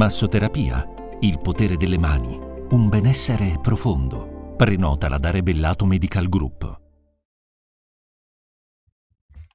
Massoterapia, il potere delle mani, un benessere profondo. Prenotala da Rebellato Medical Group.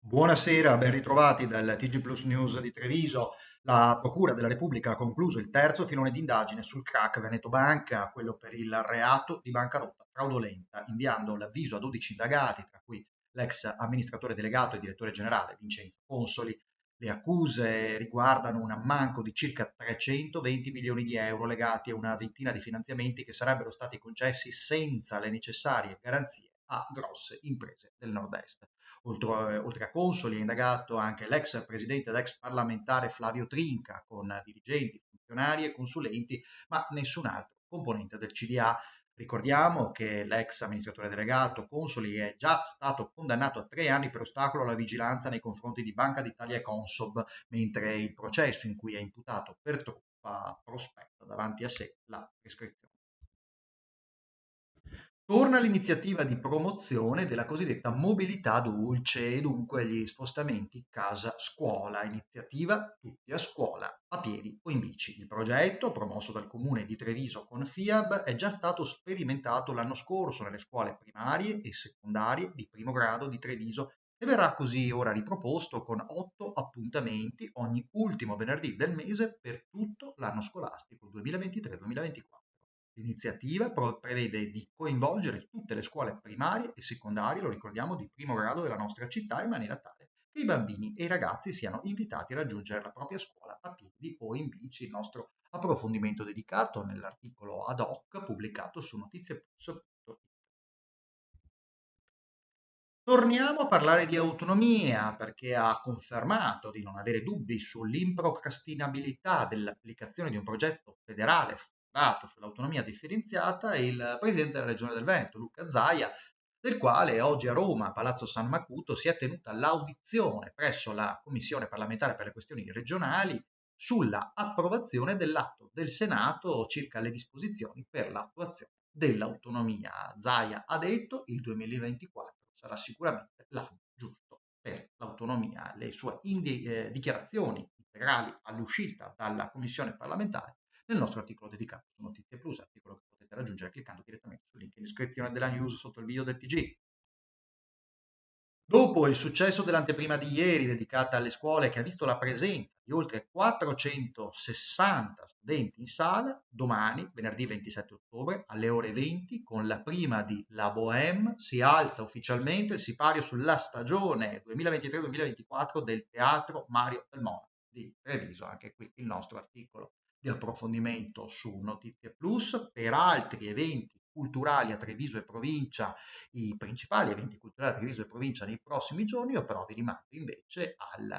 Buonasera, ben ritrovati dal TG Plus News di Treviso. La Procura della Repubblica ha concluso il terzo filone di indagine sul crack Veneto Banca, quello per il reato di bancarotta fraudolenta, inviando l'avviso a 12 indagati, tra cui l'ex amministratore delegato e direttore generale Vincenzo Consoli. Le accuse riguardano un ammanco di circa 320 milioni di euro legati a una ventina di finanziamenti che sarebbero stati concessi senza le necessarie garanzie a grosse imprese del nord-est. Oltre a Consoli è indagato anche l'ex presidente ed ex parlamentare Flavio Trinca, con dirigenti, funzionari e consulenti, ma nessun altro componente del CDA. Ricordiamo che l'ex amministratore delegato Consoli è già stato condannato a 3 anni per ostacolo alla vigilanza nei confronti di Banca d'Italia e Consob, mentre il processo in cui è imputato per truffa prospetta davanti a sé la prescrizione. Torna l'iniziativa di promozione della cosiddetta mobilità dolce e dunque gli spostamenti casa-scuola, iniziativa tutti a scuola, a piedi o in bici. Il progetto, promosso dal comune di Treviso con FIAB, è già stato sperimentato l'anno scorso nelle scuole primarie e secondarie di primo grado di Treviso e verrà così ora riproposto con 8 appuntamenti ogni ultimo venerdì del mese per tutto l'anno scolastico 2023-2024. L'iniziativa prevede di coinvolgere tutte le scuole primarie e secondarie, lo ricordiamo, di primo grado della nostra città in maniera tale che i bambini e i ragazzi siano invitati a raggiungere la propria scuola a piedi o in bici. Il nostro approfondimento dedicato nell'articolo ad hoc pubblicato su notizieplus.it. Torniamo a parlare di autonomia perché ha confermato di non avere dubbi sull'improcrastinabilità dell'applicazione di un progetto federale fondato sull'autonomia differenziata il presidente della Regione del Veneto, Luca Zaia, del quale oggi a Roma, a Palazzo San Macuto, si è tenuta l'audizione presso la Commissione parlamentare per le questioni regionali sulla approvazione dell'atto del Senato circa le disposizioni per l'attuazione dell'autonomia. Zaia ha detto il 2024 sarà sicuramente l'anno giusto per l'autonomia. Le sue dichiarazioni integrali all'uscita dalla commissione parlamentare nel nostro articolo dedicato su Notizie Plus, articolo che potete raggiungere cliccando direttamente sul link in descrizione della news sotto il video del TG. Dopo il successo dell'anteprima di ieri dedicata alle scuole che ha visto la presenza di oltre 460 studenti in sala, domani, venerdì 27 ottobre, alle ore 20, con la prima di La Bohème, si alza ufficialmente il sipario sulla stagione 2023-2024 del Teatro Mario del Monaco di Treviso. Anche qui il nostro articolo di approfondimento su Notizie Plus. Per altri eventi culturali a Treviso e provincia, i principali eventi culturali a Treviso e provincia nei prossimi giorni, io però vi rimando invece al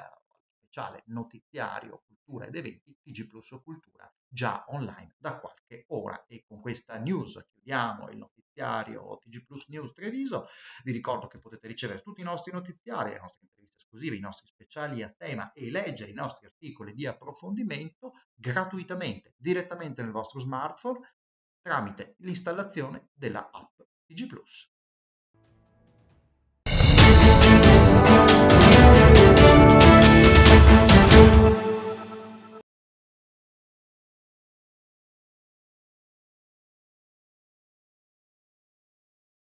speciale notiziario cultura ed eventi TG Plus Cultura già online da qualche ora. E con questa news chiudiamo il notiziario TG Plus News Treviso. Vi ricordo che potete ricevere tutti i nostri notiziari, le nostre interviste esclusive, i nostri speciali a tema e leggere i nostri articoli di approfondimento gratuitamente direttamente nel vostro smartphone tramite l'installazione della app TG Plus.